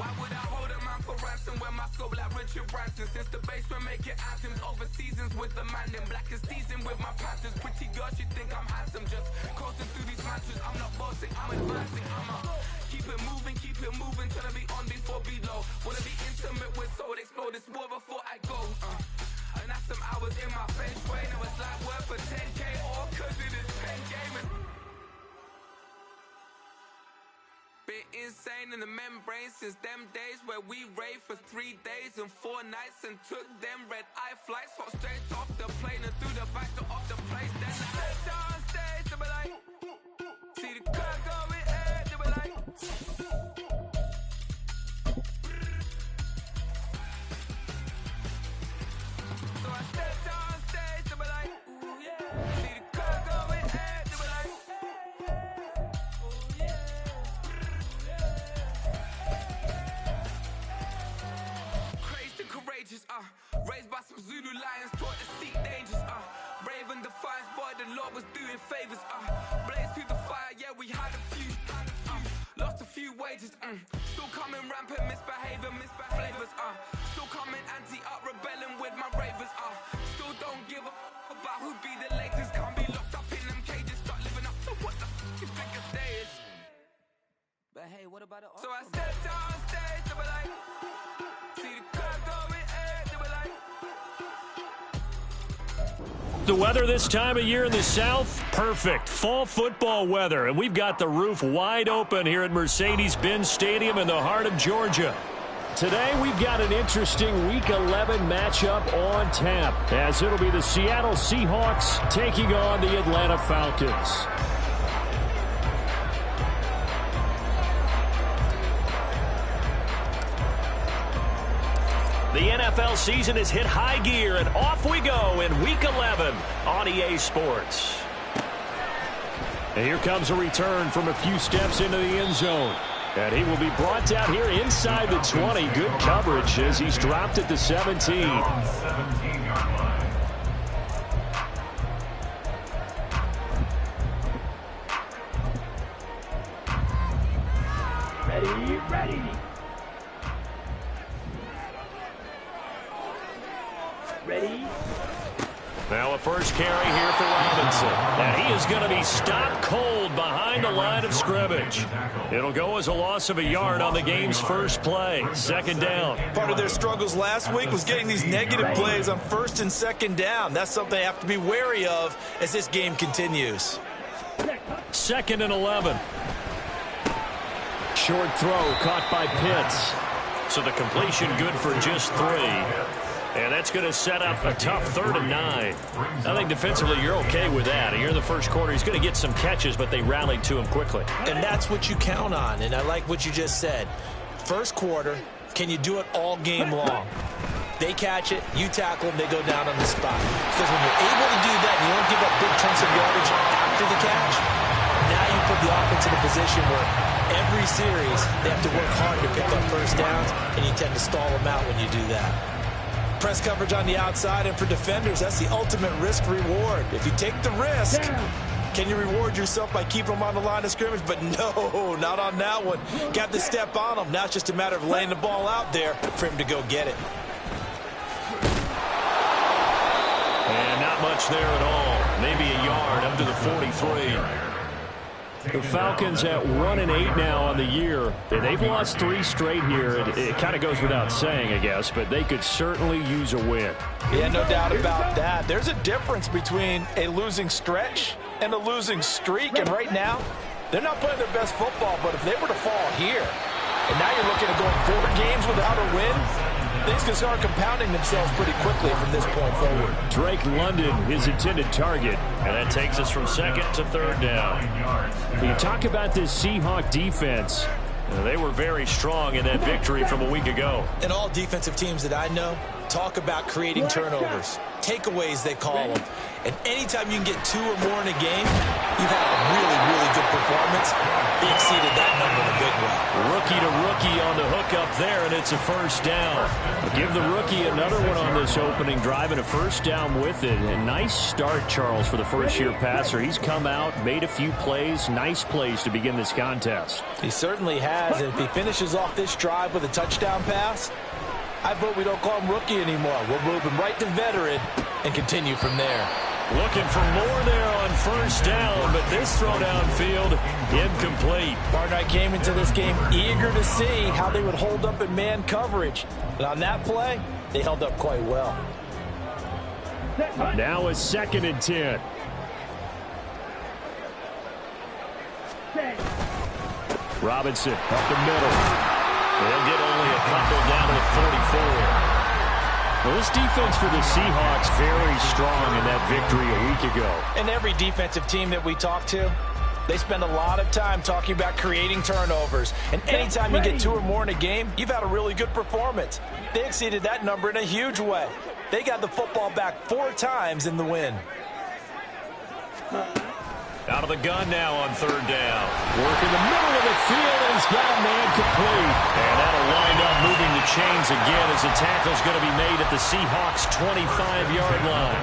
Why would I hold a man for ransom when my scope like Richie5star? Since the basement making anthems over seasons with the man in black is teasing with my Panthers. Pretty girl, she think I'm handsome, just coasting through these mantras. I'm not bossing, I'm advancing. I'ma keep it moving, trying to be on before below. Wanna be intimate with soul, explode this war before I go. And that's some hours in my bench way. Now it's like worth for 10K or cause it is 10 gaming. Been insane in the membrane since them days where we raved for 3 days and 4 nights and took them red eye flights. Hot straight off the plane and through the back door of the place. Then I head down stage, they be like, see the crowd going ahead, they be like. So I step down stage, they be like, ooh yeah. See the crowd going ahead, they be like, ooh yeah. Crazed and courageous, raised by some Zulu lions, taught to seek dangers, brave and defiant, boy, the Lord was doing favors, blaze through the fire, yeah, we had a few, lost a few wages, still coming rampant, misbehavior, flavors, still coming anti-up, rebelling with my ravers, still don't give up about who be the latest, can't be locked up in them cages, start living up to what the you think a day is. But hey, what about it? So I step down stage, they be like, see the crowd going ahead, they be like. The weather this time of year in the South, perfect. Fall football weather, and we've got the roof wide open here at Mercedes-Benz Stadium in the heart of Georgia. Today, we've got an interesting Week 11 matchup on tap, as it'll be the Seattle Seahawks taking on the Atlanta Falcons. The NFL season has hit high gear, and off we go in Week 11 on EA Sports. And here comes a return from a few steps into the end zone. And he will be brought down here inside the 20. Good coverage as he's dropped at the 17. Ready. Now a first carry here for Robinson. And he is going to be stopped cold behind the line of scrimmage. It'll go as a loss of a yard on the game's first play. Second down. Part of their struggles last week was getting these negative plays on first and second down. That's something they have to be wary of as this game continues. Second and 11. Short throw caught by Pitts. So the completion good for just 3. And that's going to set up a tough 3rd and 9. I think defensively you're okay with that. Here in the first quarter, he's going to get some catches, but they rallied to him quickly. And that's what you count on, and I like what you just said. First quarter, can you do it all game long? They catch it, you tackle them, they go down on the spot. Because when you're able to do that and you don't give up big chunks of yardage after the catch, now you put the offense in a position where every series they have to work hard to pick up first downs, and you tend to stall them out when you do that. Press coverage on the outside, and for defenders, that's the ultimate risk-reward. If you take the risk, can you reward yourself by keeping them on the line of scrimmage? But no, not on that one. Got to step on them. Now it's just a matter of laying the ball out there for him to go get it. And not much there at all. Maybe a yard up to the 43. The Falcons at 1-8 now on the year. They've lost 3 straight here. It kind of goes without saying, I guess, but they could certainly use a win. Yeah, no doubt about that. There's a difference between a losing stretch and a losing streak, and right now, they're not playing their best football, but if they were to fall here, and now you're looking at going 4 games without a win, things can start compounding themselves pretty quickly from this point forward. Drake London, his intended target, and that takes us from 2nd to 3rd down. You talk about this Seahawk defense. They were very strong in that victory from a week ago. And all defensive teams that I know talk about creating turnovers. Takeaways, they call them. And anytime you can get 2 or more in a game, you've had a really, really good performance. They exceeded that number in a big way. Rookie to rookie on the hook up there, and it's a first down. Give the rookie another one on this opening drive and a first down with it. A nice start, Charles, for the first-year passer. He's come out, made a few plays, nice plays to begin this contest. He certainly has, and if he finishes off this drive with a touchdown pass, I vote we don't call him rookie anymore. We'll move him right to veteran and continue from there. Looking for more there on first down, but this throw downfield, incomplete. Partner, I came into this game eager to see how they would hold up in man coverage. And on that play, they held up quite well. Now a 2nd and 10. Robinson up the middle. They'll get only a couple down to the 44. Well, this defense for the Seahawks very strong in that victory a week ago. And every defensive team that we talk to, they spend a lot of time talking about creating turnovers. And anytime you get 2 or more in a game, you've had a really good performance. They exceeded that number in a huge way. They got the football back 4 times in the win. Out of the gun now on 3rd down. Work in the middle of the field, and he's got a man complete. And that'll wind up moving the chains again as the tackle's going to be made at the Seahawks' 25-yard line.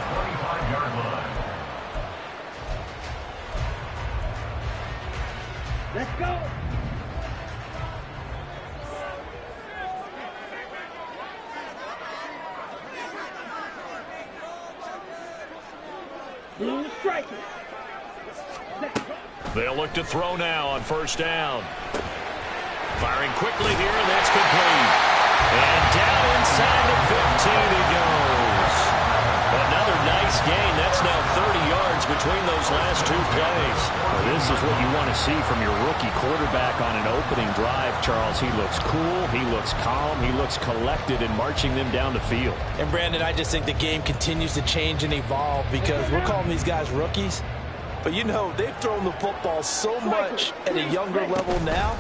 Let's go. Striker. They'll look to throw now on 1st down. Firing quickly here, and that's complete. And down inside the 15 he goes. Another nice gain. That's now 30 yards between those last 2 plays. Well, this is what you want to see from your rookie quarterback on an opening drive, Charles. He looks cool, he looks calm, he looks collected in marching them down the field. And, Brandon, I just think the game continues to change and evolve because we're calling these guys rookies. But, you know, they've thrown the football so much at a younger level now,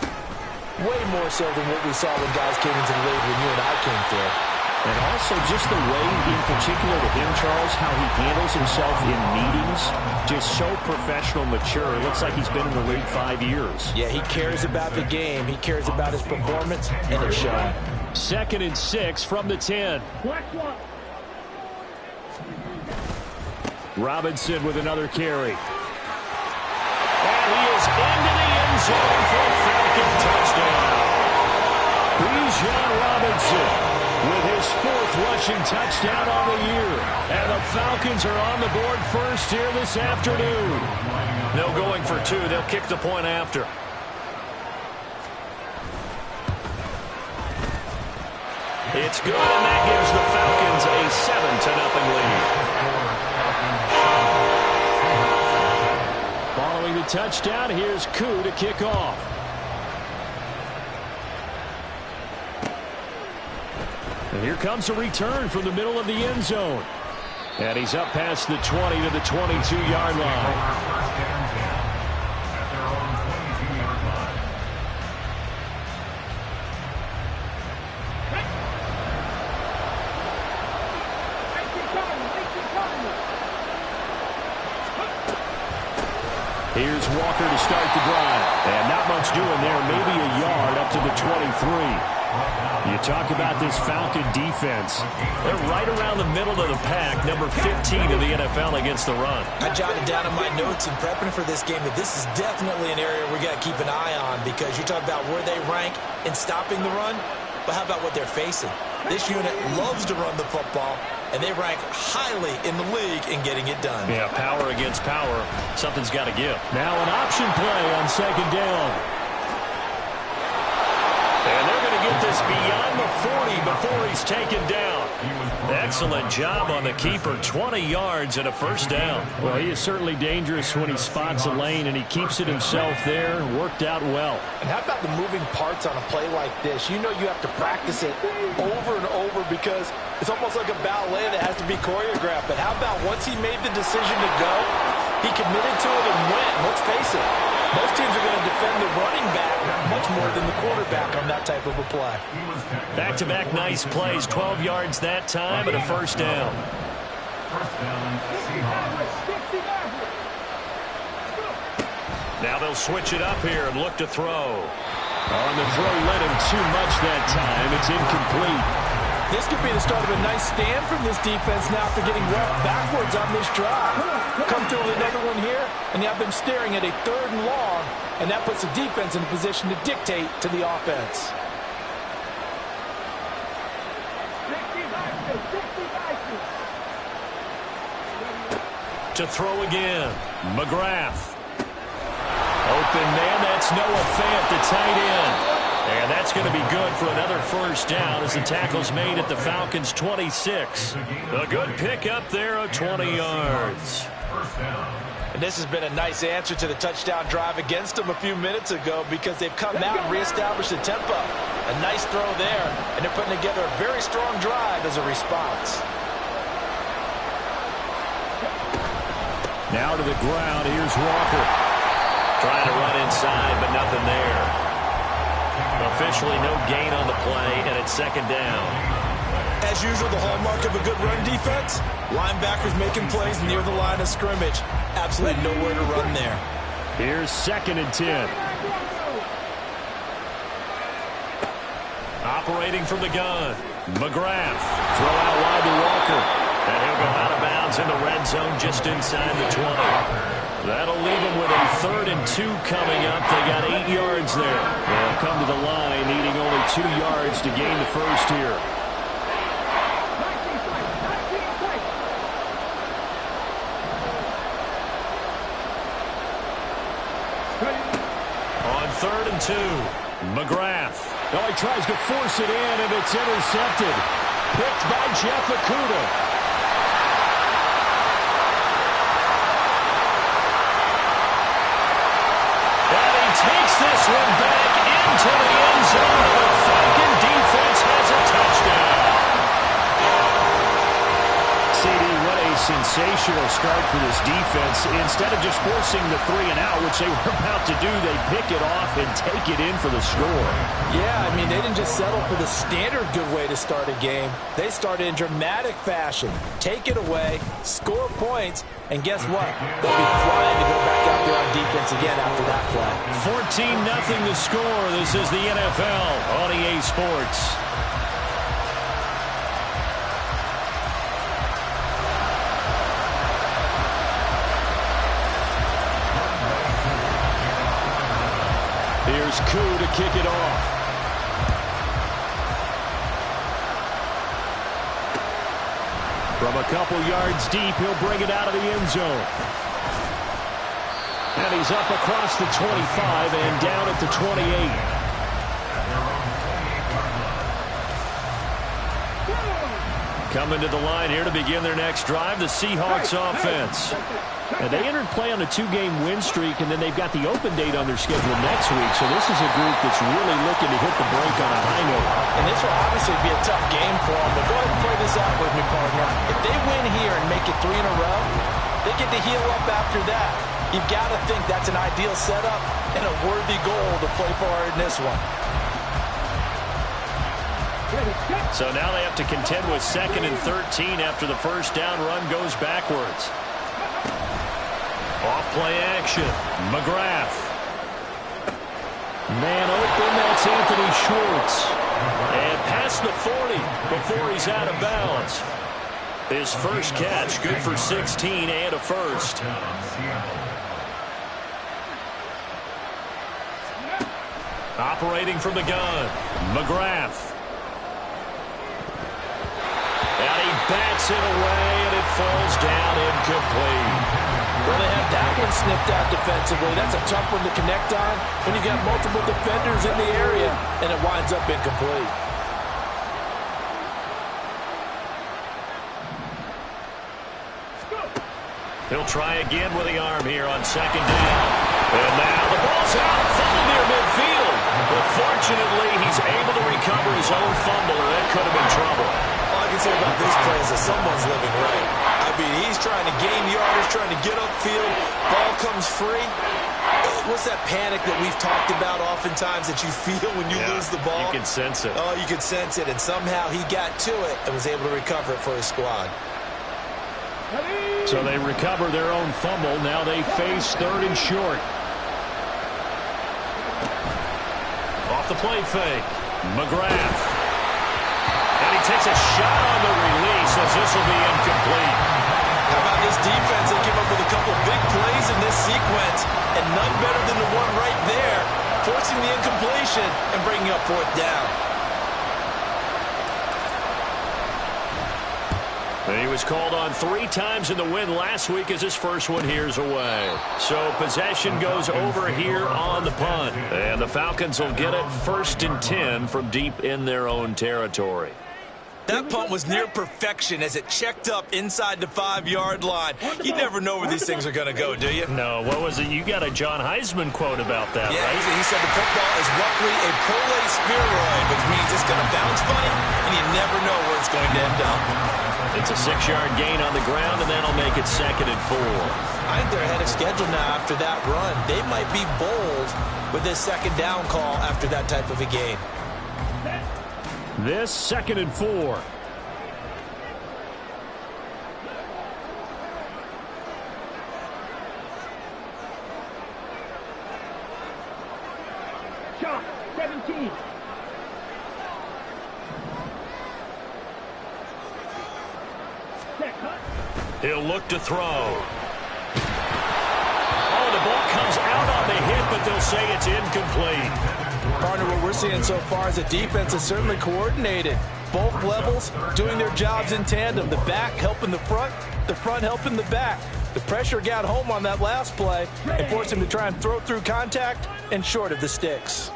way more so than what we saw when guys came into the league when you and I came through. And also just the way, in particular to him, Charles, how he handles himself in meetings, just so professional, mature. It looks like he's been in the league 5 years. Yeah, he cares about the game. He cares about his performance, and it's showing. 2nd and 6 from the 10. Robinson with another carry. And he is into the end zone for a Falcon touchdown. Bijan Robinson with his 4th rushing touchdown on the year. And the Falcons are on the board first here this afternoon. No going for 2. They'll kick the point after. It's good, and that gives the Falcons a 7-0 lead. Following the touchdown, here's Koo to kick off. And here comes a return from the middle of the end zone. And he's up past the 20 to the 22-yard line. Here's Walker to start the drive. And not much doing there, maybe a yard up to the 23. You talk about this Falcon defense. They're right around the middle of the pack, number 15 in the NFL against the run. I jotted down in my notes in prepping for this game that this is definitely an area we got to keep an eye on because you talk about where they rank in stopping the run, but how about what they're facing? This unit loves to run the football, and they rank highly in the league in getting it done. Yeah, power against power. Something's got to give. Now an option play on 2nd down. And they're going to get this beyond the 40 before he's taken down. Excellent job on the keeper. 20 yards and a first down. Well, he is certainly dangerous when he spots a lane, and he keeps it himself there. Worked out well. And how about the moving parts on a play like this? You know you have to practice it over and over because it's almost like a ballet that has to be choreographed. But how about once he made the decision to go, he committed to it and went. Let's face it, Most teams are going to defend the running back much more than the quarterback on that type of a play. Back-to-back nice plays, 12 yards that time and a first down. Now they'll switch it up here and look to throw. On the throw led him too much that time. It's incomplete. This could be the start of a nice stand from this defense now after getting roughed backwards on this drive. Come through with another one here, and you have them staring at a 3rd and long, and that puts the defense in a position to dictate to the offense. To throw again, McGrath. Open man, that's Noah Fant, the tight end. And that's going to be good for another first down as the tackle's made at the Falcons' 26. A good pickup there of 20 yards. And this has been a nice answer to the touchdown drive against them a few minutes ago because they've come out and reestablished the tempo. A nice throw there, and they're putting together a very strong drive as a response. Now to the ground, here's Walker. Trying to run inside, but nothing there. Officially no gain on the play, and it's 2nd down. As usual, the hallmark of a good run defense, linebackers making plays near the line of scrimmage. Absolutely nowhere to run there. Here's 2nd and 10. Operating from the gun, McGrath. Throw out wide to Walker. And he'll go out of bounds in the red zone just inside the 20. That'll leave them with a 3rd and 2 coming up. They got 8 yards there. They'll come to the line needing only 2 yards to gain the first here. On 3rd and 2, McGrath. Oh, he tries to force it in, and it's intercepted. Picked by Jeff Okudah. Takes this one back into the end zone. The Falcon defense has a touchdown. CD, what a sensational start for this defense. Instead of just forcing the 3 and out, which they were about to do, they pick it off and take it in for the score. Yeah, I mean, they didn't just settle for the standard good way to start a game. They started in dramatic fashion. Take it away, score points, and guess what? They'll be flying to go back out there on defense again after that play. 14-0 the score. This is the NFL on EA Sports. Here's Koo to kick it off. From a couple yards deep, he'll bring it out of the end zone. And he's up across the 25 and down at the 28. Coming to the line here to begin their next drive, the Seahawks offense. And they entered play on a 2-game win streak, and then they've got the open date on their schedule next week. So this is a group that's really looking to hit the break on a high note. And this will obviously be a tough game for them, but go ahead and play this out with me, partner. If they win here and make it 3 in a row, they get to heal up after that. You've got to think that's an ideal setup and a worthy goal to play for in this one. So now they have to contend with 2nd and 13 after the first down run goes backwards. Off play action, McGrath. Man open, that's Anthony Schwartz. And past the 40 before he's out of bounds. His first catch, good for 16 and a first. Operating from the gun, McGrath. And he bats it away, and it falls down incomplete. Well, they have that one snipped out defensively. That's a tough one to connect on when you got multiple defenders in the area, and it winds up incomplete. He'll try again with the arm here on 2nd down. And now the ball's out, fumble near midfield. But fortunately, he's able to recover his own fumble, or that could have been trouble. All I can say about this play is that someone's living right. I mean, he's trying to gain yardage, trying to get upfield. Ball comes free. what's that panic that we've talked about oftentimes that you feel when you lose the ball? You can sense it. Oh, you can sense it, and somehow he got to it and was able to recover it for his squad. So they recover their own fumble. Now they face 3rd and short. Off the play fake. McGrath. And he takes a shot on the release as this will be incomplete. How about this defense? They came up with a couple big plays in this sequence, and none better than the one right there, forcing the incompletion and bringing up 4th down. He was called on 3 times in the win last week as his first one here's away. So possession goes over here on the punt. And the Falcons will get it 1st and 10 from deep in their own territory. That punt was near perfection as it checked up inside the 5-yard line. You never know where these things are going to go, do you? No, what was it? You got a John Heisman quote about that, yeah, right? He said the football is roughly a prolate spheroid, which means it's going to bounce funny, and you never know where it's going to end up. It's a 6-yard gain on the ground, and that'll make it 2nd and 4. I think they're ahead of schedule now after that run. They might be bold with this 2nd down call after that type of a gain. This 2nd and 4. Shot 17. He'll look to throw. Oh, the ball comes out on the hit, but they'll say it's incomplete. Partner, what we're seeing so far is the defense is certainly coordinated. Both levels doing their jobs in tandem. The back helping the front helping the back. The pressure got home on that last play and forced him to try and throw through contact and short of the sticks.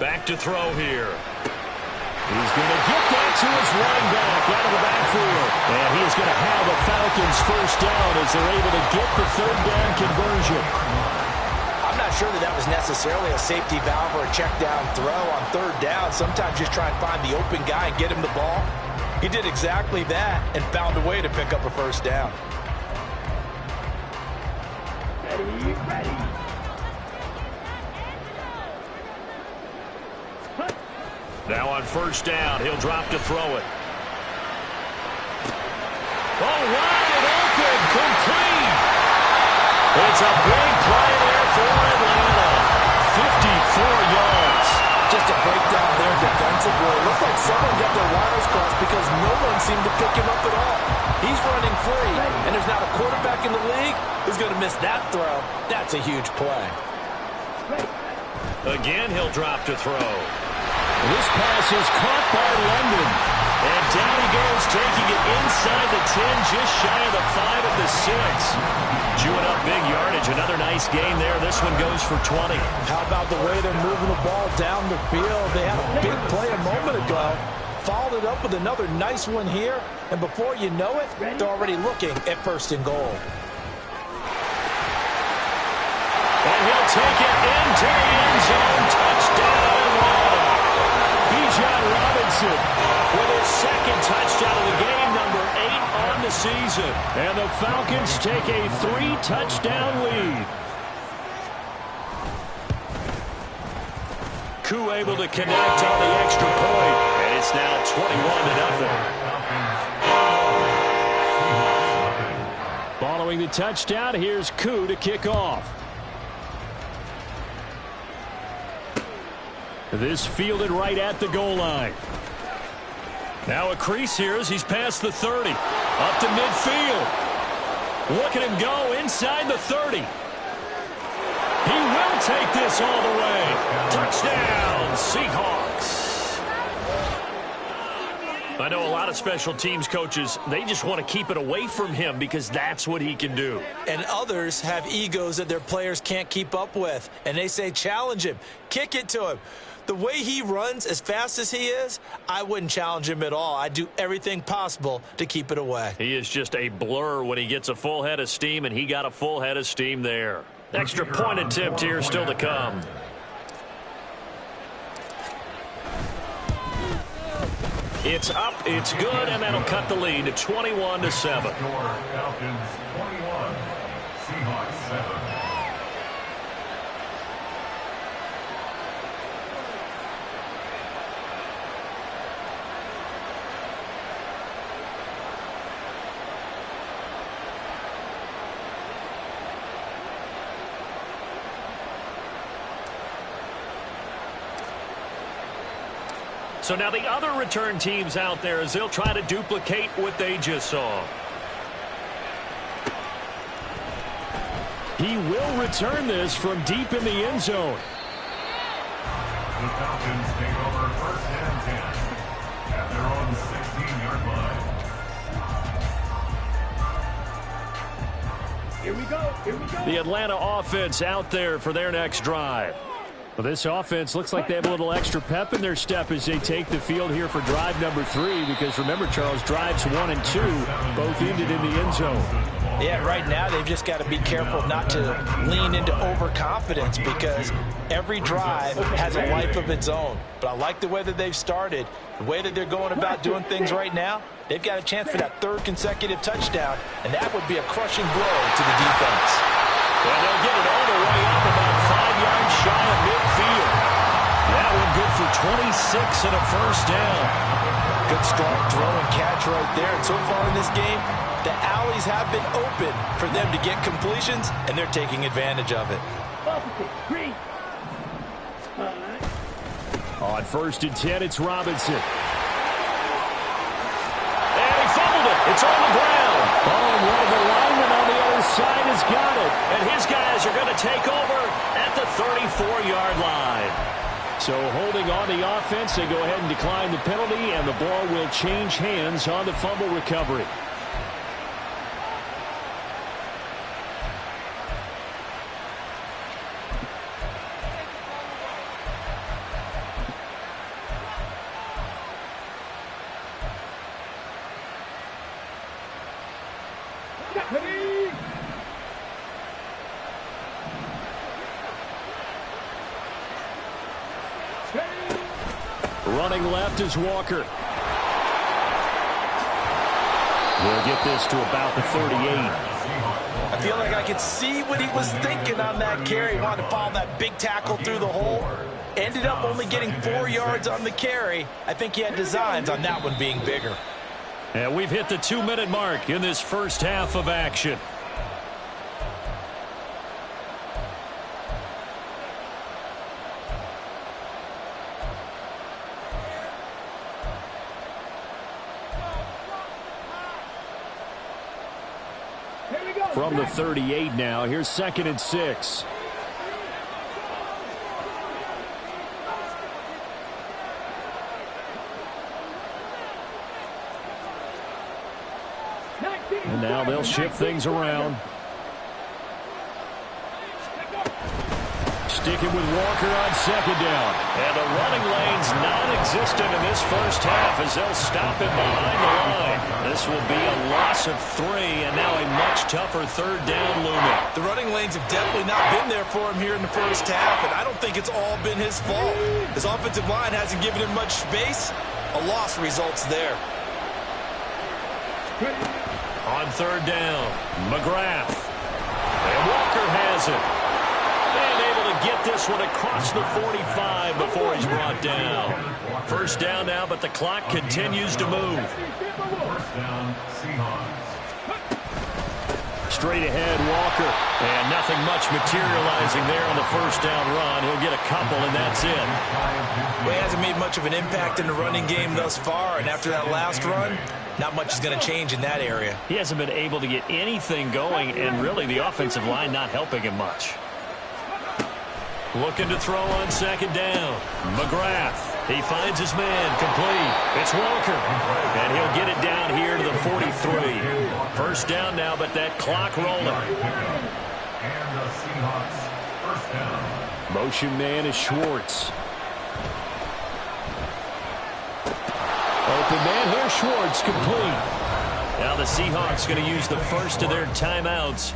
Back to throw here. He's going to get that to his running back out of the backfield. And he is going to have the Falcons 1st down as they're able to get the 3rd down conversion. I'm not sure that was necessarily a safety valve or a check down throw on 3rd down. Sometimes just try and find the open guy and get him the ball. He did exactly that and found a way to pick up a 1st down. Ready. Now on 1st down, he'll drop to throw it. Oh, wide open, complete. It's a big play there for Atlanta. 54 yards. Just a breakdown there defensively. It looked like someone got their wires crossed because no one seemed to pick him up at all. He's running free, and there's not a quarterback in the league who's going to miss that throw. That's a huge play. Again, he'll drop to throw. This pass is caught by London. And down he goes, taking it inside the 10, just shy of the 5 at the 6. Chewing up big yardage. Another nice gain there. This one goes for 20. How about the way they're moving the ball down the field? They had a big play a moment ago. Followed it up with another nice one here. And before you know it, they're already looking at 1st and goal. And he'll take it into the end zone. Touchdown, Atlanta. Bijan Robinson with his 2nd touchdown of the game, number 8 on the season. And the Falcons take a 3-touchdown lead. Koo able to connect on the extra point. And it's now 21-0. Following the touchdown, here's Koo to kick off. This fielded right at the goal line. Now a crease here as he's past the 30. Up to midfield. Look at him go inside the 30. He will take this all the way. Touchdown, Seahawks. I know a lot of special teams coaches, they just want to keep it away from him because that's what he can do. And others have egos that their players can't keep up with. And they say, challenge him. Kick it to him. The way he runs as fast as he is, I wouldn't challenge him at all. I'd do everything possible to keep it away. He is just a blur when he gets a full head of steam, and he got a full head of steam there. Extra point attempt here still to come. It's up, it's good, and that'll cut the lead to 21-7. Falcons 21, Seahawks 7. So now the other return teams out there as they'll try to duplicate what they just saw. He will return this from deep in the end zone. The Falcons take over first and 10 at their own 16-yard line. Here we go. Here we go. The Atlanta offense out there for their next drive. Well, this offense looks like they have a little extra pep in their step as they take the field here for drive number 3 because remember, Charles, drives 1 and 2 both ended in the end zone. Yeah, right now they've just got to be careful not to lean into overconfidence because every drive has a life of its own. But I like the way that they've started, the way that they're going about doing things right now. They've got a chance for that 3rd consecutive touchdown, and that would be a crushing blow to the defense. And they'll get it all the way up about 5 yards shy of midfield. That one good for 26 and a first down. Good strong throw and catch right there. And so far in this game, the alleys have been open for them to get completions, and they're taking advantage of it. Green. On 1st and 10, it's Robinson. And he fumbled it. It's on the ground. Oh, one of the linemen on the other side has got it. And his guys are going to take over at the 34-yard line. So holding on the offense, they go ahead and decline the penalty, and the ball will change hands on the fumble recovery. Running left is Walker. We'll get this to about the 38. I feel like I could see what he was thinking on that carry. He wanted to follow that big tackle through the hole. Ended up only getting 4 yards on the carry. I think he had designs on that one being bigger. And we've hit the 2-minute mark in this first half of action. From the 38 now, here's 2nd and 6. And now they'll shift things around. Sticking with Walker on 2nd down. And the running lane's non-existent in this first half as they'll stop him behind the line. This will be a loss of 3 and now a much tougher 3rd down looming. The running lanes have definitely not been there for him here in the first half, and I don't think it's all been his fault. His offensive line hasn't given him much space. A loss results there. On 3rd down, McGrath. And Walker has it. And able to get this one across the 45 before he's brought down. First down now, but the clock continues to move. First down, Seahawks. Straight ahead, Walker. And nothing much materializing there on the first down run. He'll get a couple, and that's it. Well, he hasn't made much of an impact in the running game thus far, and after that last run, not much is going to change in that area. He hasn't been able to get anything going, and really the offensive line not helping him much. Looking to throw on 2nd down. McGrath. He finds his man. Complete. It's Walker. And he'll get it down here to the 43. First down now, but that clock rolling. And the Seahawks first down. Motion man is Schwartz. Open man here, Schwartz, complete. Now the Seahawks going to use the first of their timeouts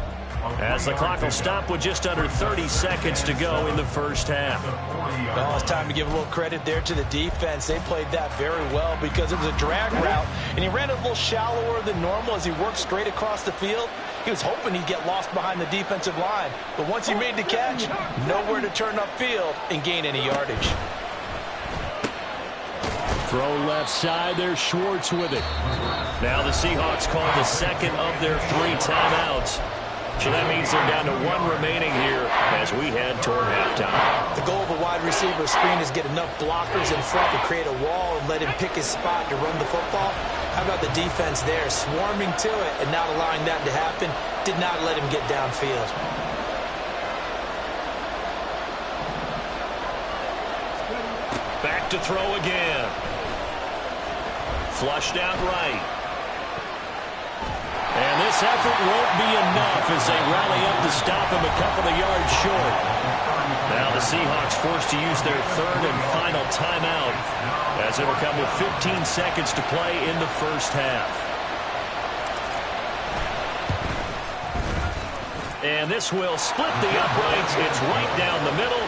as the clock will stop with just under 30 seconds to go in the first half. Well, as Time to give a little credit there to the defense. They played that very well because it was a drag route, and he ran it a little shallower than normal as he worked straight across the field. He was hoping he'd get lost behind the defensive line, but once he made the catch, nowhere to turn upfield and gain any yardage. Throw left side, there's Schwartz with it. Now the Seahawks call the second of their 3 timeouts. So that means they're down to 1 remaining here as we head toward halftime. The goal of a wide receiver screen is get enough blockers in front to create a wall and let him pick his spot to run the football. How about the defense there, swarming to it and not allowing that to happen? Did not let him get downfield. Back to throw again. Flushed out right. And this effort won't be enough as they rally up to stop him a couple of yards short. Now the Seahawks forced to use their 3rd and final timeout as it will come with 15 seconds to play in the first half. And this will split the uprights. It's right down the middle.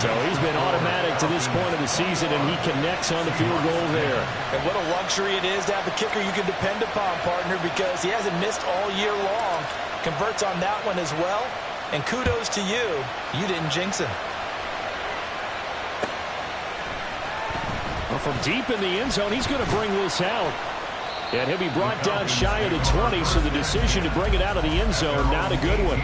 So he's been automatic to this point of the season, and he connects on the field goal there. And what a luxury it is to have a kicker you can depend upon, partner, because he hasn't missed all year long. Converts on that one as well. And kudos to you. You didn't jinx him. Well, from deep in the end zone, he's going to bring this out. And he'll be brought down shy of the 20, so the decision to bring it out of the end zone, not a good one.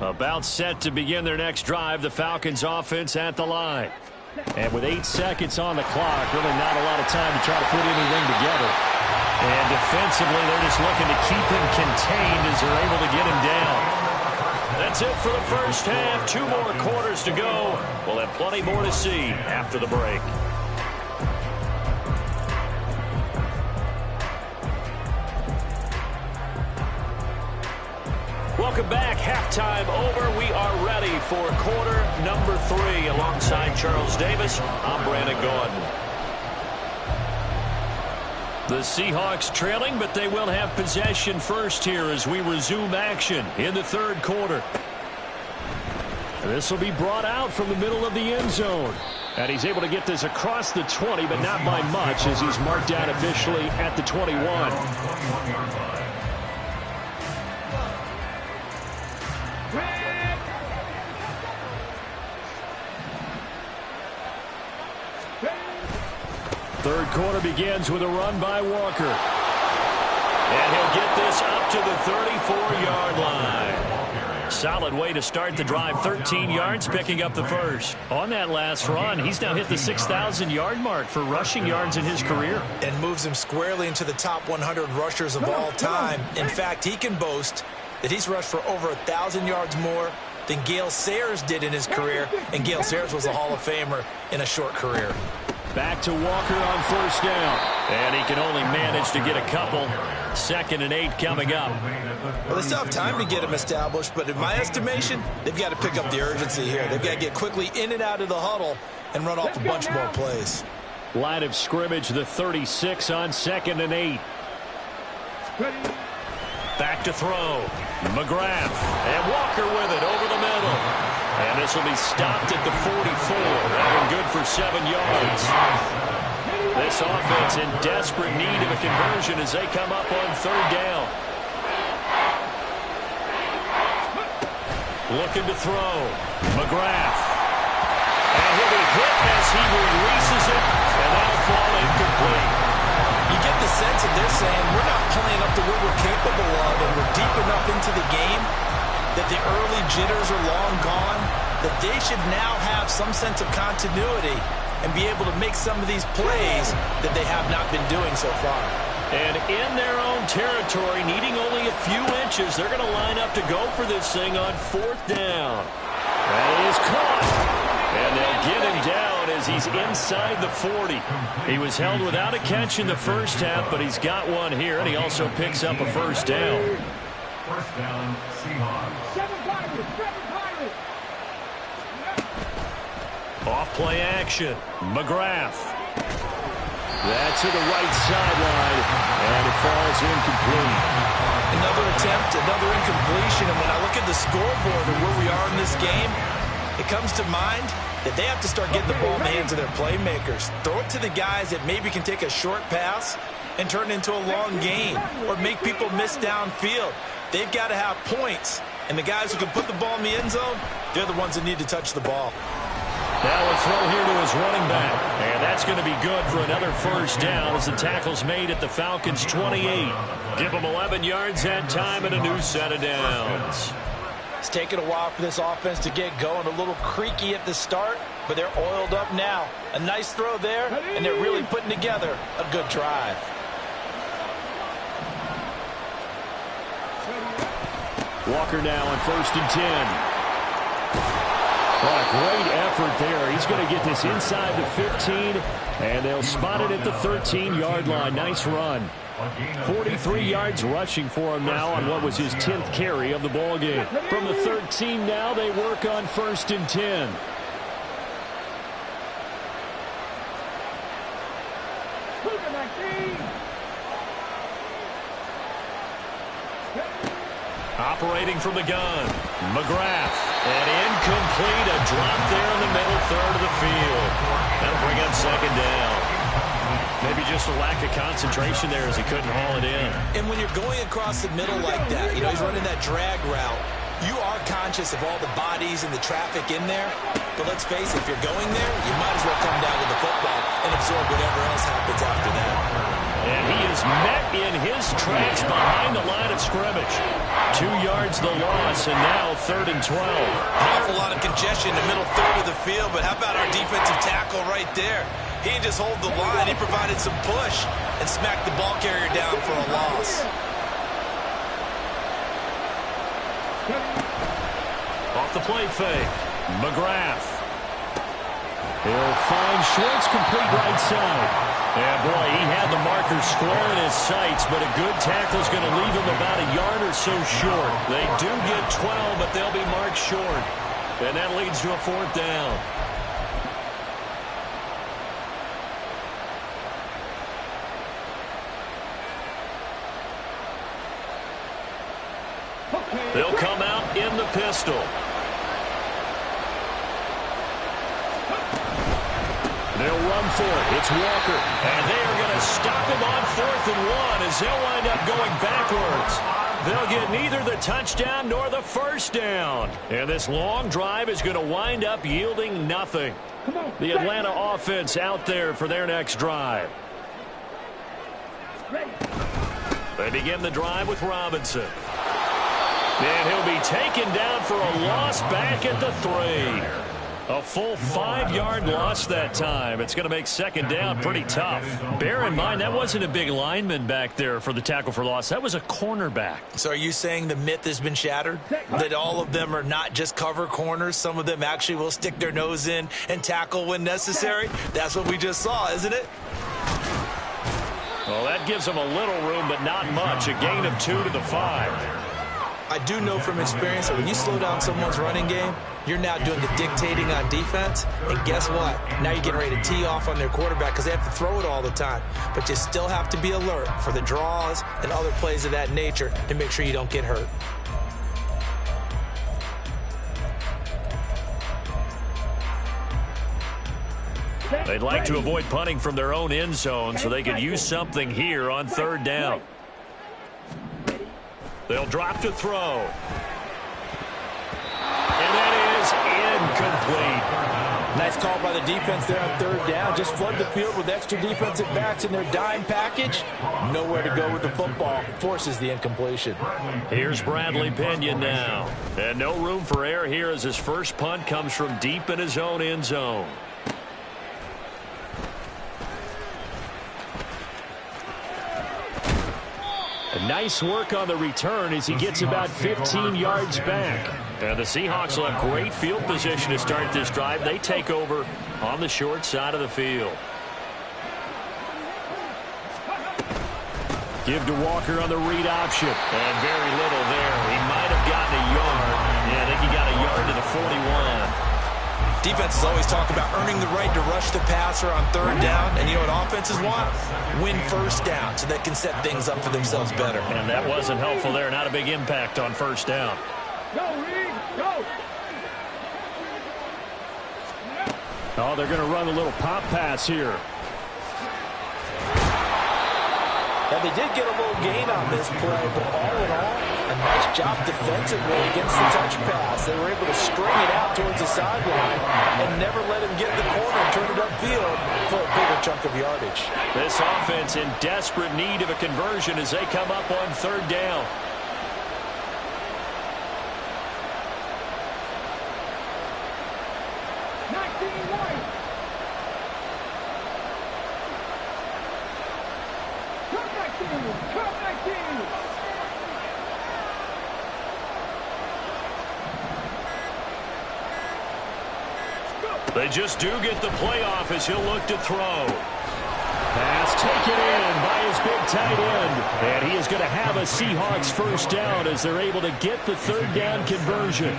About set to begin their next drive, the Falcons offense at the line. And with 8 seconds on the clock, really not a lot of time to try to put anything together. And defensively, they're just looking to keep him contained as they're able to get him down. That's it for the first half. 2 more quarters to go. We'll have plenty more to see after the break. Welcome back. Halftime over. We are ready for quarter number 3. Alongside Charles Davis, I'm Brandon Gordon. The Seahawks trailing, but they will have possession first here as we resume action in the 3rd quarter. This will be brought out from the middle of the end zone. And he's able to get this across the 20, but not by much as he's marked down officially at the 21. Third quarter begins with a run by Walker. And he'll get this up to the 34-yard line. Solid way to start the drive. 13 yards, picking up the first. On that last run, he's now hit the 6,000-yard mark for rushing yards in his career. And moves him squarely into the top 100 rushers of all time. In fact, he can boast that he's rushed for over 1,000 yards more than Gale Sayers did in his career. And Gale Sayers was a Hall of Famer in a short career. Back to Walker on first down. And he can only manage to get a couple. 2nd and 8 coming up. Well, they still have time to get him established, but in my estimation, they've got to pick up the urgency here. They've got to get quickly in and out of the huddle and run off a bunch more plays. Line of scrimmage, the 36 on 2nd and 8. Back to throw. McGrath. And Walker with it over the middle. And this will be stopped at the 44. And good for 7 yards. This offense in desperate need of a conversion as they come up on 3rd down. Looking to throw. McGrath. And he'll be hit as he releases it. And that'll fall incomplete. You get the sense that they're saying we're not playing up to what we're capable of, and we're deep enough into the game that the early jitters are long gone, that they should now have some sense of continuity and be able to make some of these plays that they have not been doing so far. And in their own territory, needing only a few inches, they're going to line up to go for this thing on 4th down. That is caught. And they'll get him down as he's inside the 40. He was held without a catch in the first half, but he's got one here, and he also picks up a first down. First down, Seahawks. Off play action. McGrath. That to the right sideline, and it falls incomplete. Another attempt, another incompletion, and when I look at the scoreboard and where we are in this game, it comes to mind that they have to start getting the ball in the hands of their playmakers. Throw it to the guys that maybe can take a short pass and turn it into a long gain or make people miss downfield. They've got to have points, and the guys who can put the ball in the end zone, they're the ones that need to touch the ball. Now a throw here to his running back, and that's going to be good for another first down as the tackle's made at the Falcons' 28. Give them 11 yards that time and a new set of downs. It's taken a while for this offense to get going. A little creaky at the start, but they're oiled up now. A nice throw there, and they're really putting together a good drive. Walker now on 1st and 10. What a great effort there. He's going to get this inside the 15, and they'll spot it at the 13-yard line. Nice run. 43 yards rushing for him now on what was his 10th carry of the ballgame. From the 13 now, they work on 1st and 10. Operating from the gun, McGrath, and incomplete, a drop there in the middle third of the field. That'll bring up 2nd down. Maybe just a lack of concentration there as he couldn't haul it in. And when you're going across the middle like that, you know, he's running that drag route, you are conscious of all the bodies and the traffic in there. But let's face it, if you're going there, you might as well come down with the football and absorb whatever else happens after that. And he is met in his tracks behind the line of scrimmage. 2 yards the loss, and now 3rd and 12. An awful lot of congestion in the middle third of the field, but how about our defensive tackle right there? He didn't just hold the line, he provided some push and smacked the ball carrier down for a loss. Off the play fake, McGrath. He'll find Schwartz, complete right side. Yeah, boy, he had the marker square in his sights, but a good tackle's going to leave him about a yard or so short. They do get 12, but they'll be marked short. And that leads to a 4th down. They'll come out in the pistol. They'll run for it. It's Walker. And they are going to stop him on 4th and 1 as they'll wind up going backwards. They'll get neither the touchdown nor the first down. And this long drive is going to wind up yielding nothing. The Atlanta offense out there for their next drive. They begin the drive with Robinson. And he'll be taken down for a loss back at the 3. A full 5-yard loss that time. It's going to make 2nd down pretty tough. Bear in mind, that wasn't a big lineman back there for the tackle for loss. That was a cornerback. So are you saying the myth has been shattered? That all of them are not just cover corners? Some of them actually will stick their nose in and tackle when necessary? That's what we just saw, isn't it? Well, that gives them a little room, but not much. A gain of 2 to the 5. I do know from experience that when you slow down someone's running game, you're now doing the dictating on defense. And guess what? Now you're getting ready to tee off on their quarterback because they have to throw it all the time. But you still have to be alert for the draws and other plays of that nature to make sure you don't get hurt. They'd like to avoid punting from their own end zone so they could use something here on 3rd down. They'll drop to throw. And that is incomplete. Nice call by the defense there on 3rd down. Just flood the field with extra defensive backs in their dime package. Nowhere to go with the football. Forces the incompletion. Here's Bradley Pinion now. And no room for error here as his first punt comes from deep in his own end zone. Nice work on the return as he gets about 15 yards back. And the Seahawks will have great field position to start this drive. They take over on the short side of the field. Give to Walker on the read option. And very little there. He might have gotten a yard. Yeah, I think he got a yard to the 41. Defenses always talk about earning the right to rush the passer on 3rd down. And you know what offenses want? Win first down so they can set things up for themselves better. And that wasn't helpful there. Not a big impact on first down. Go, Reed, go. Oh, they're going to run a little pop pass here. Now, they did get a little gain on this play, but all in all, a nice job defensively against the touch pass. They were able to string it out towards the sideline and never let him get in the corner and turn it upfield for a bigger chunk of yardage. This offense in desperate need of a conversion as they come up on third down. They just do get the playoff as he'll look to throw. Pass taken in by his big tight end. And he is going to have a Seahawks first down as they're able to get the third down conversion.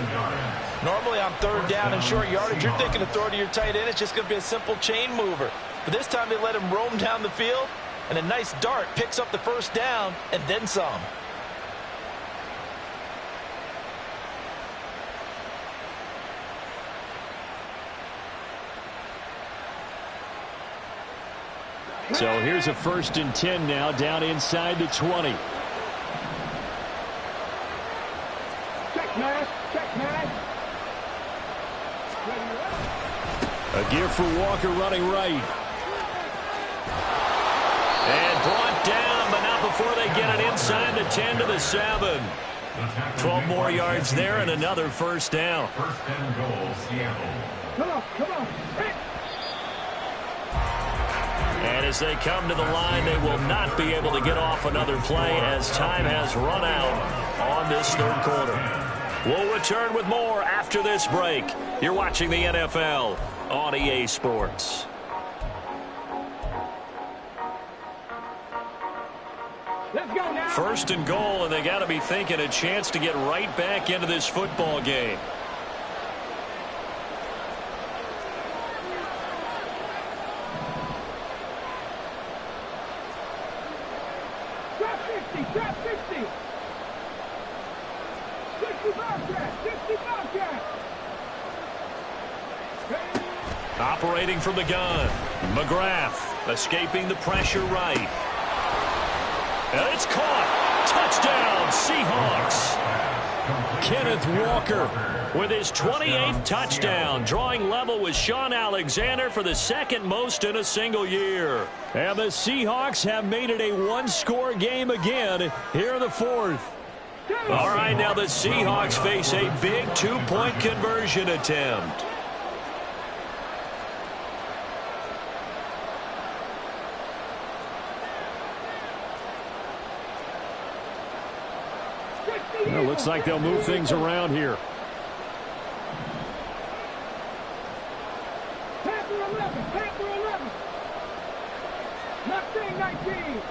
Normally on third down and short yardage, you're thinking to throw to your tight end. It's just going to be a simple chain mover. But this time they let him roam down the field, and a nice dart picks up the first down and then some. So here's a 1st and 10 now, down inside the 20. Check, man. Check, man. A give for Walker running right. And brought down, but not before they get it inside the 10 to the 7. 12 more yards there and another first down. 1st and goal, Seattle. Come on, come on. Hey. And as they come to the line, they will not be able to get off another play as time has run out on this third quarter. We'll return with more after this break. You're watching the NFL on EA Sports. Let's go now. 1st and goal, and they got to be thinking a chance to get right back into this football game. Drop 60. 60 Bobcat. 60 Bobcat. Operating from the gun. McGrath escaping the pressure right. And it's caught. Touchdown, Seahawks. Kenneth Walker with his 28th touchdown, drawing level with Sean Alexander for the 2nd most in a single year. And the Seahawks have made it a one-score game again here in the 4th. All right, now the Seahawks face a big 2-point conversion attempt. Well, looks like they'll move things around here. Panther 11. Panther 11. Mustang 19.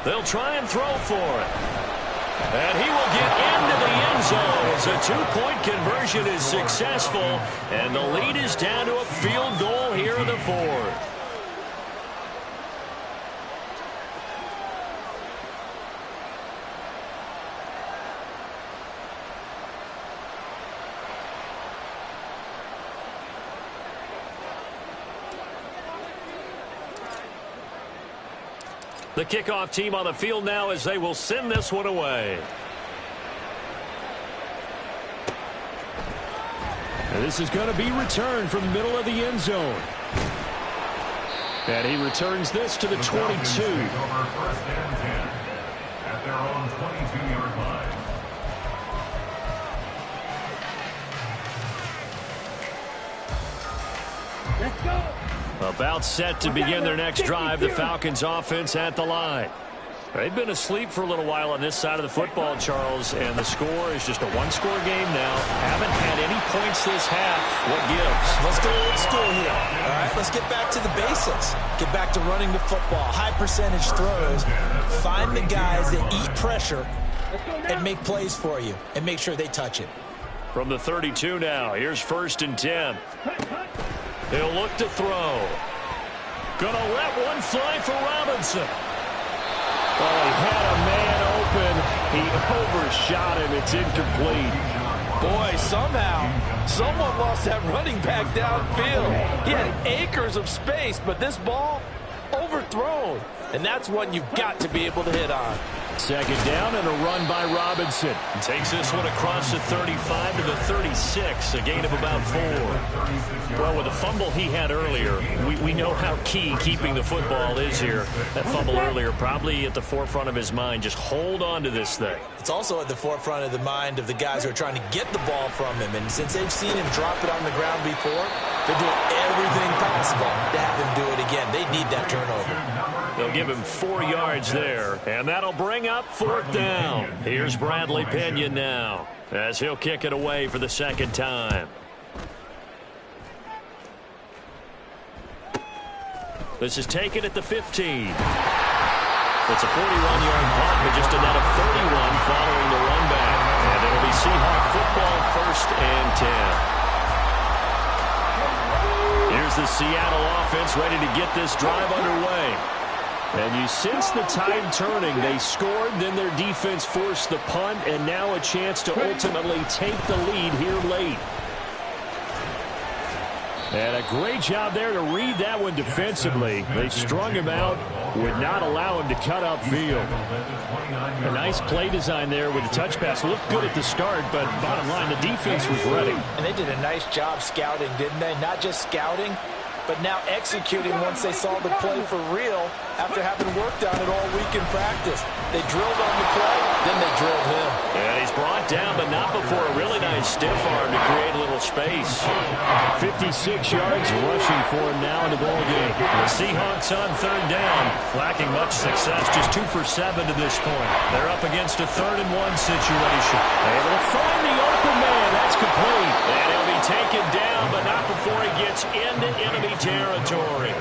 They'll try and throw for it. And he will get into the end zone as a 2-point conversion is successful. And the lead is down to a field goal here in the 4th. The kickoff team on the field now as they will send this one away. And this is going to be returned from the middle of the end zone. And he returns this to the 22. Over 1st and 10 at their own 22-yard line. Let's go. About set to begin their next drive, the Falcons offense at the line. They've been asleep for a little while on this side of the football, Charles, and the score is just a one-score game now. Haven't had any points this half. What gives? Let's go old school here. All right, let's get back to the basics. Get back to running the football, high percentage throws. Find the guys that eat pressure and make plays for you and make sure they touch it. From the 32 now, here's 1st and 10. He'll look to throw. Gonna let one fly for Robinson. Well, he had a man open. He overshot him. It's incomplete. Boy, somehow, someone lost that running back downfield. He had acres of space, but this ball, overthrown. And that's one you've got to be able to hit on. Second down and a run by Robinson. Takes this one across the 35 to the 36, a gain of about 4. Well, with the fumble he had earlier, we know how key keeping the football is here. That fumble earlier probably at the forefront of his mind. Just hold on to this thing. It's also at the forefront of the mind of the guys who are trying to get the ball from him. And since they've seen him drop it on the ground before, they're doing everything possible to have him do it again. They need that turnover. They'll give him 4 yards there, and that'll bring up 4th down. Here's Bradley Pinion now, as he'll kick it away for the second time. This is taken at the 15. It's a 41-yard punt, but just a net of 31 following the run back. And it'll be Seahawks football, 1st and 10. Here's the Seattle offense ready to get this drive underway. And you sense the tide turning. They scored, then their defense forced the punt, and now a chance to ultimately take the lead here late. And a great job there to read that one defensively. They strung him out, would not allow him to cut upfield. A nice play design there with the touch pass. Looked good at the start, but bottom line, the defense was ready. And they did a nice job scouting, didn't they? Not just scouting, but now executing once they saw the play for real after having worked on it all week in practice. They drilled on the play, then they drilled him. And he's brought down, but not before a really nice stiff arm to create a little space. 56 yards rushing for him now in the ballgame. The Seahawks on 3rd down, lacking much success, just 2 for 7 to this point. They're up against a 3rd and 1 situation. Able to find the open man. That's complete. And he'll be taken down, but not before he gets into enemy territory.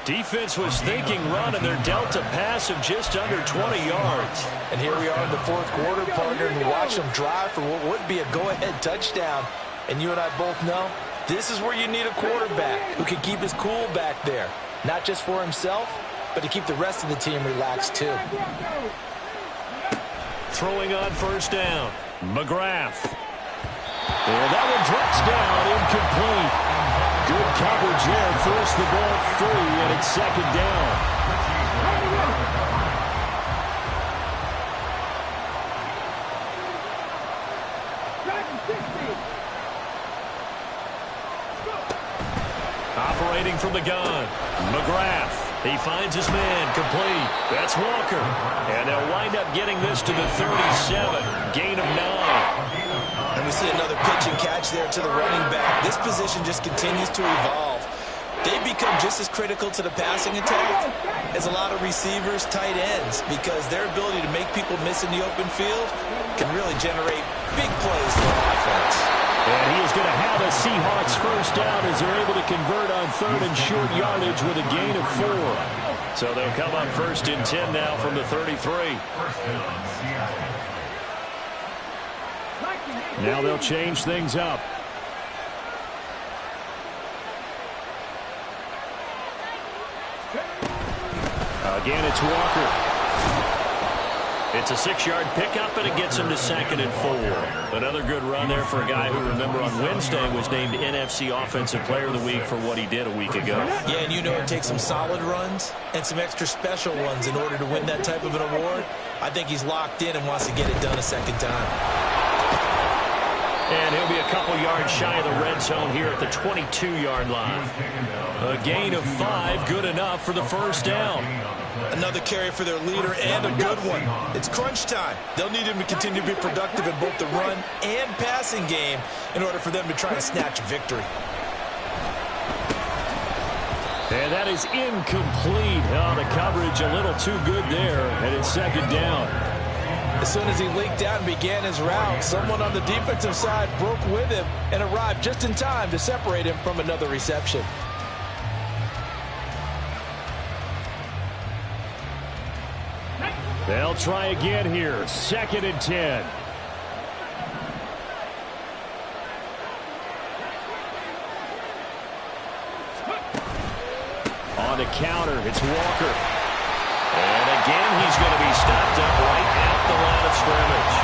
Defense was thinking run, and they're dealt a pass of just under 20 yards. And here we are in the 4th quarter, partner, and watch them drive for what would be a go-ahead touchdown. And you and I both know this is where you need a quarterback who can keep his cool back there. Not just for himself, but to keep the rest of the team relaxed too. Throwing on 1st down, McGrath. And that one drops down, incomplete. Good coverage there, forced the ball free, and it's 2nd down. Operating from the gun, McGrath. He finds his man, complete. That's Walker. And they'll wind up getting this to the 37, gain of 9. And we see another pitch and catch there to the running back. This position just continues to evolve. They become just as critical to the passing attack as a lot of receivers, tight ends, because their ability to make people miss in the open field can really generate big plays for offense. And he is going to have a Seahawks 1st down as they're able to convert on 3rd and short yardage with a gain of 4. So they'll come up 1st and 10 now from the 33. Now they'll change things up. Again, it's Walker. It's a 6-yard pickup, and it gets him to 2nd and 4. Another good run there for a guy who, remember, on Wednesday was named NFC Offensive Player of the Week for what he did a week ago. Yeah, and you know it takes some solid runs and some extra special ones in order to win that type of an award. I think he's locked in and wants to get it done a 2nd time. And he'll be a couple yards shy of the red zone here at the 22-yard line. A gain of 5, good enough for the 1st down. Another carry for their leader and a good one. It's crunch time. They'll need him to continue to be productive in both the run and passing game in order for them to try and snatch victory. And that is incomplete. Oh, the coverage a little too good there, and it's 2nd down. As soon as he leaked out and began his route, someone on the defensive side broke with him and arrived just in time to separate him from another reception. They'll try again here. 2nd and 10. On the counter, it's Walker. And again, he's going to be stopped up right at the line of scrimmage.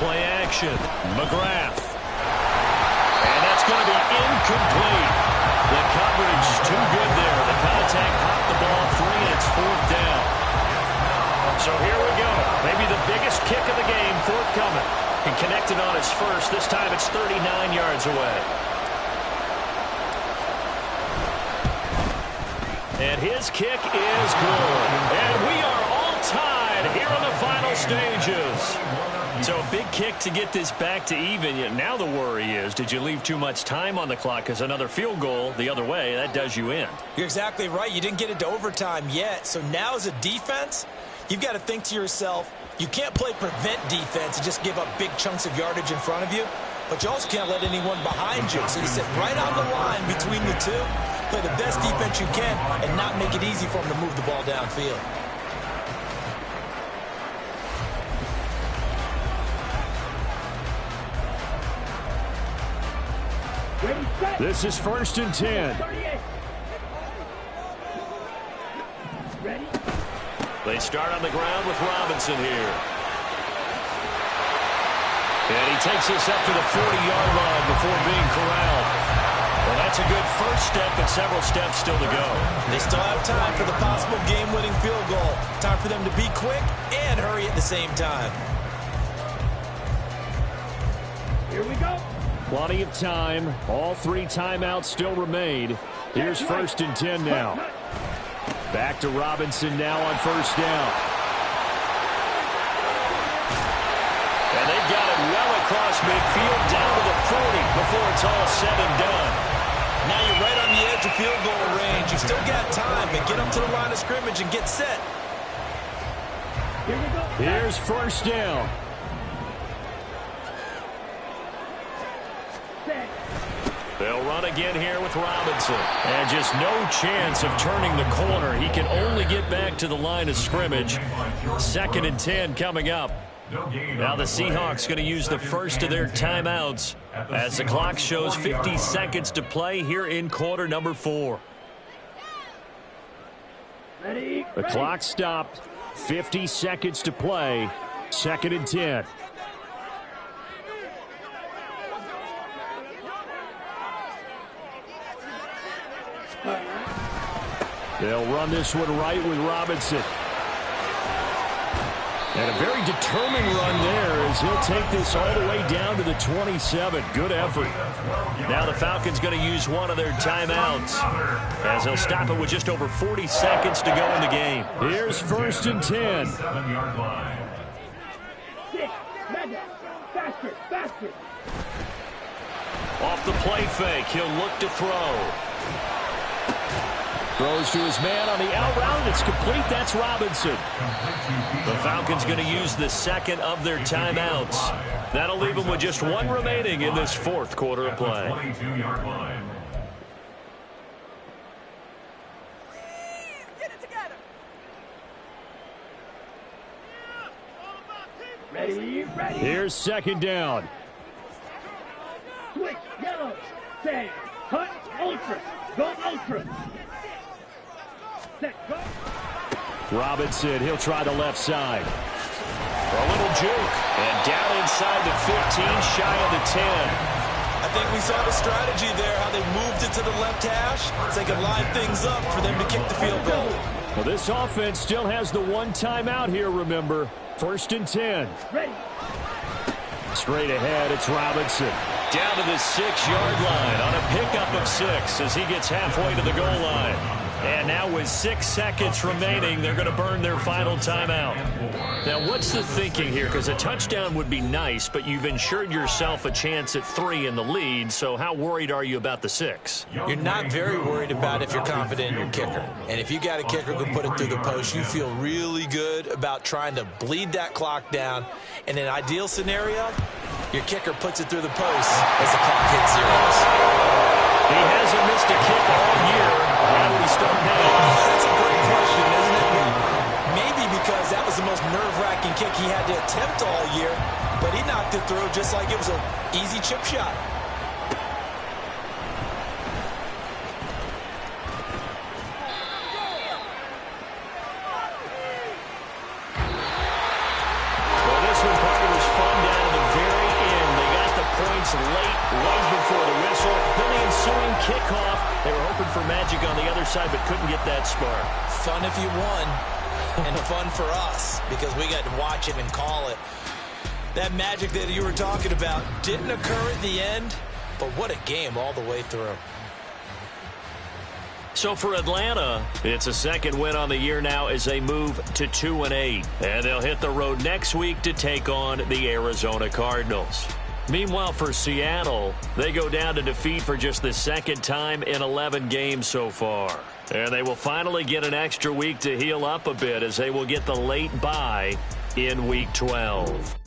Play action. McGrath. And that's going to be incomplete. The coverage too good there. The contact popped the ball free, and it's 4th down. So here we go. Maybe the biggest kick of the game forthcoming. He connected on his first. This time it's 39 yards away. And his kick is good. And we are all tied here in the final stages. So a big kick to get this back to even. Now the worry is, did you leave too much time on the clock? Because another field goal the other way, that does you in. You're exactly right. You didn't get into overtime yet. So now as a defense, you've got to think to yourself, you can't play prevent defense and just give up big chunks of yardage in front of you. But you also can't let anyone behind you. So you sit right on the line between the two, play the best defense you can, and not make it easy for them to move the ball downfield. This is 1st and 10. Ready? They start on the ground with Robinson here. And he takes this up to the 40-yard line before being corralled. Well, that's a good first step, but several steps still to go. They still have time for the possible game-winning field goal. Time for them to be quick and hurry at the same time. Here we go. Plenty of time. All 3 timeouts still remain. Here's 1st and 10 now. Back to Robinson now on 1st down. And they've got it well across midfield down to the 40 before it's all said and done. Now you're right on the edge of field goal range. You've still got time, but get up to the line of scrimmage and get set. Here we go. Here's 1st down. They'll run again here with Robinson. And just no chance of turning the corner. He can only get back to the line of scrimmage. 2nd and 10 coming up. Now the Seahawks going to use the first of their timeouts as the clock shows 50 seconds to play here in quarter number 4. Ready? The clock stopped. 50 seconds to play. 2nd and 10. They'll run this one right with Robinson. And a very determined run there as he'll take this all the way down to the 27. Good effort. Now the Falcons going to use one of their timeouts as they'll stop it with just over 40 seconds to go in the game. Here's 1st and 10. 7-yard line. 6, Madden. Faster, faster. Off the play fake, he'll look to throw. Throws to his man on the out route. It's complete. That's Robinson. The Falcons going to use the second of their timeouts. That'll leave them with just one remaining in this 4th quarter of play. 22-yard line. Get it together. Ready, ready. Here's 2nd down. Switch, yellow. Say, cut, ultra. Go ultra. Set, go. Robinson, he'll try the left side. A little juke. And down inside the 15, shy of the 10. I think we saw the strategy there, how they moved it to the left hash so they could line things up for them to kick the field goal. Well, this offense still has the one timeout here, remember. 1st and 10. Ready. Straight ahead, it's Robinson. Down to the 6-yard line on a pickup of 6 as he gets halfway to the goal line. And now with 6 seconds remaining, they're going to burn their final timeout. Now, what's the thinking here? Because a touchdown would be nice, but you've ensured yourself a chance at 3 in the lead, so how worried are you about the 6? You're not very worried about if you're confident in your kicker. And if you got a kicker who can put it through the post, you feel really good about trying to bleed that clock down. In an ideal scenario, your kicker puts it through the post as the clock hits zeros. He hasn't missed a kick all year. How do we start now? That's a great question, isn't it? Maybe because that was the most nerve-wracking kick he had to attempt all year, but he knocked it through just like it was an easy chip shot. Late, right before the whistle. Then the ensuing kickoff. They were hoping for magic on the other side, but couldn't get that spark. Fun if you won, and fun for us, because we got to watch it and call it. That magic that you were talking about didn't occur at the end, but what a game all the way through. So for Atlanta, it's a second win on the year now as they move to 2-8. And they'll hit the road next week to take on the Arizona Cardinals. Meanwhile, for Seattle, they go down to defeat for just the second time in 11 games so far. And they will finally get an extra week to heal up a bit as they will get the late bye in Week 12.